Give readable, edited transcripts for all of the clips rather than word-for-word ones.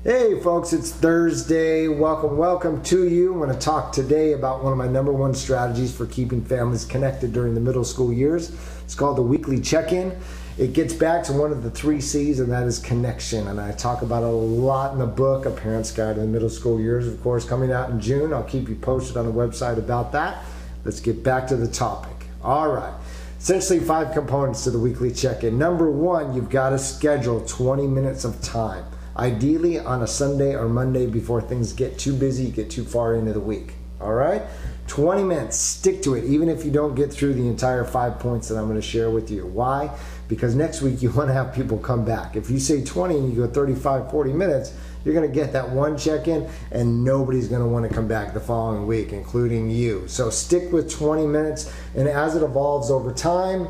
Hey folks, it's Thursday. Welcome to you. I'm going to talk today about one of my number one strategies for keeping families connected during the middle school years. It's called the weekly check-in. It gets back to one of the 3 C's, and that is connection. And I talk about it a lot in the book, A Parent's Guide to the Middle School Years, of course, coming out in June. I'll keep you posted on the website about that. Let's get back to the topic. All right. Essentially 5 components to the weekly check-in. Number 1, you've got to schedule 20 minutes of time. Ideally on a Sunday or Monday before things get too busy, get too far into the week. All right? 20 minutes, stick to it, even if you don't get through the entire 5 points that I'm going to share with you. Why? Because next week you want to have people come back. If you say 20 and you go 35, 40 minutes, you're going to get that one check-in and nobody's going to want to come back the following week, including you. So stick with 20 minutes, and as it evolves over time,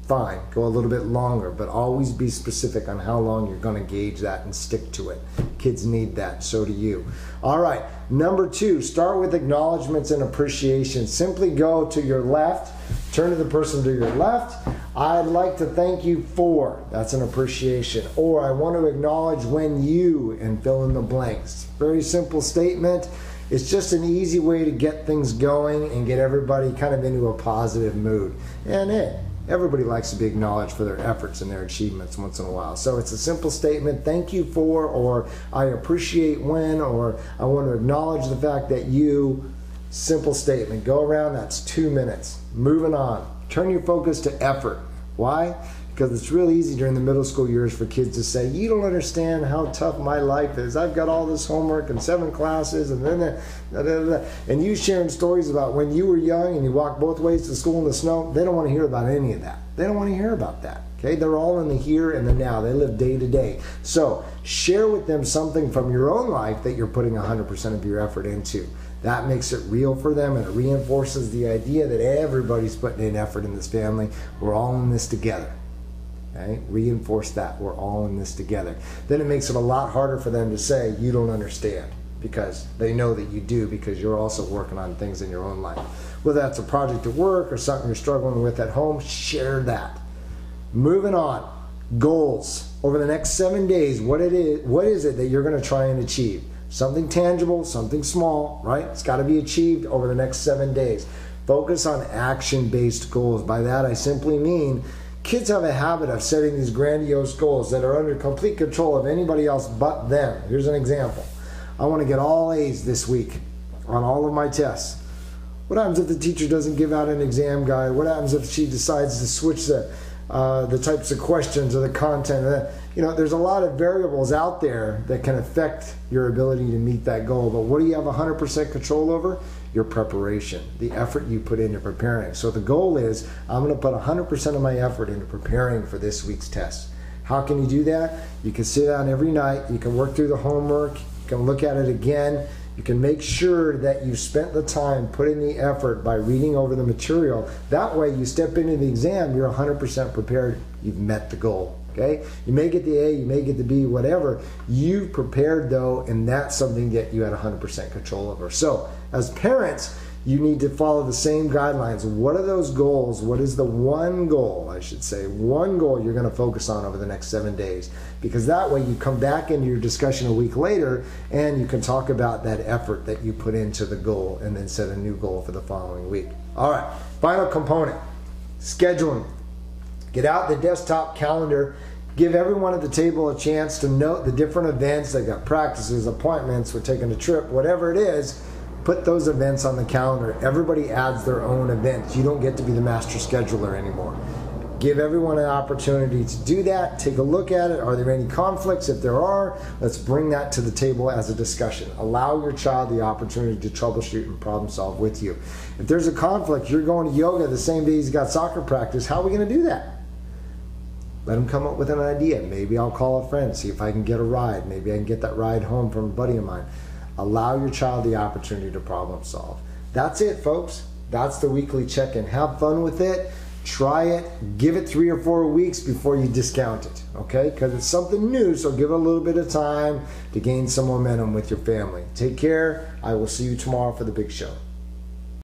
fine, go a little bit longer, but always be specific on how long you're going to gauge that and stick to it. Kids need that, so do you. All right, number 2, start with acknowledgments and appreciation. Simply go to your left, turn to the person to your left. I'd like to thank you for, that's an appreciation. Or I want to acknowledge when you, and fill in the blanks. Very simple statement. It's just an easy way to get things going and get everybody kind of into a positive mood. And everybody likes to be acknowledged for their efforts and their achievements once in a while. So it's a simple statement, thank you for, or I appreciate when, or I want to acknowledge the fact that you, simple statement. Go around, that's 2 minutes. Moving on. Turn your focus to effort. Why? Because it's really easy during the middle school years for kids to say, you don't understand how tough my life is. I've got all this homework and 7 classes and then and you sharing stories about when you were young and you walked both ways to school in the snow. They don't want to hear about any of that. They don't want to hear about that. Okay? They're all in the here and the now. They live day to day. So share with them something from your own life that you're putting 100% of your effort into. That makes it real for them, and it reinforces the idea that everybody's putting in effort in this family. We're all in this together. Okay? Reinforce that. We're all in this together. Then it makes it a lot harder for them to say, you don't understand, because they know that you do, because you're also working on things in your own life. Whether that's a project at work or something you're struggling with at home, share that. Moving on. Goals. Over the next 7 days, what is it that you're going to try and achieve? Something tangible, something small, right? It's got to be achieved over the next 7 days. Focus on action-based goals. By that, I simply mean kids have a habit of setting these grandiose goals that are under complete control of anybody else but them. Here's an example. I want to get all A's this week on all of my tests. What happens if the teacher doesn't give out an exam guide? What happens if she decides to switch the types of questions or the content? There's a lot of variables out there that can affect your ability to meet that goal. But what do you have 100% control over? Your preparation, the effort you put into preparing. So the goal is, I'm going to put 100% of my effort into preparing for this week's test. How can you do that? You can sit down every night. You can work through the homework. You can look at it again. You can make sure that you spent the time, put in the effort by reading over the material. That way you step into the exam, you're 100% prepared. You've met the goal. Okay? You may get the A, you may get the B, whatever. You prepared though, and that's something that you had 100% control over. So as parents, you need to follow the same guidelines. What are those goals? What is the one goal, I should say, one goal you're going to focus on over the next 7 days? Because that way you come back into your discussion a week later and you can talk about that effort that you put into the goal and then set a new goal for the following week. All right, final component, scheduling. Get out the desktop calendar. Give everyone at the table a chance to note the different events. They've got practices, appointments, we're taking a trip, whatever it is. Put those events on the calendar. Everybody adds their own events. You don't get to be the master scheduler anymore. Give everyone an opportunity to do that. Take a look at it. Are there any conflicts? If there are, let's bring that to the table as a discussion. Allow your child the opportunity to troubleshoot and problem solve with you. If there's a conflict, you're going to yoga the same day he's got soccer practice, how are we going to do that? Let him come up with an idea. Maybe I'll call a friend, see if I can get a ride. Maybe I can get that ride home from a buddy of mine. Allow your child the opportunity to problem solve. That's it, folks. That's the weekly check-in. Have fun with it. Try it. Give it 3 or 4 weeks before you discount it, okay? Because it's something new, so give it a little bit of time to gain some momentum with your family. Take care. I will see you tomorrow for the big show.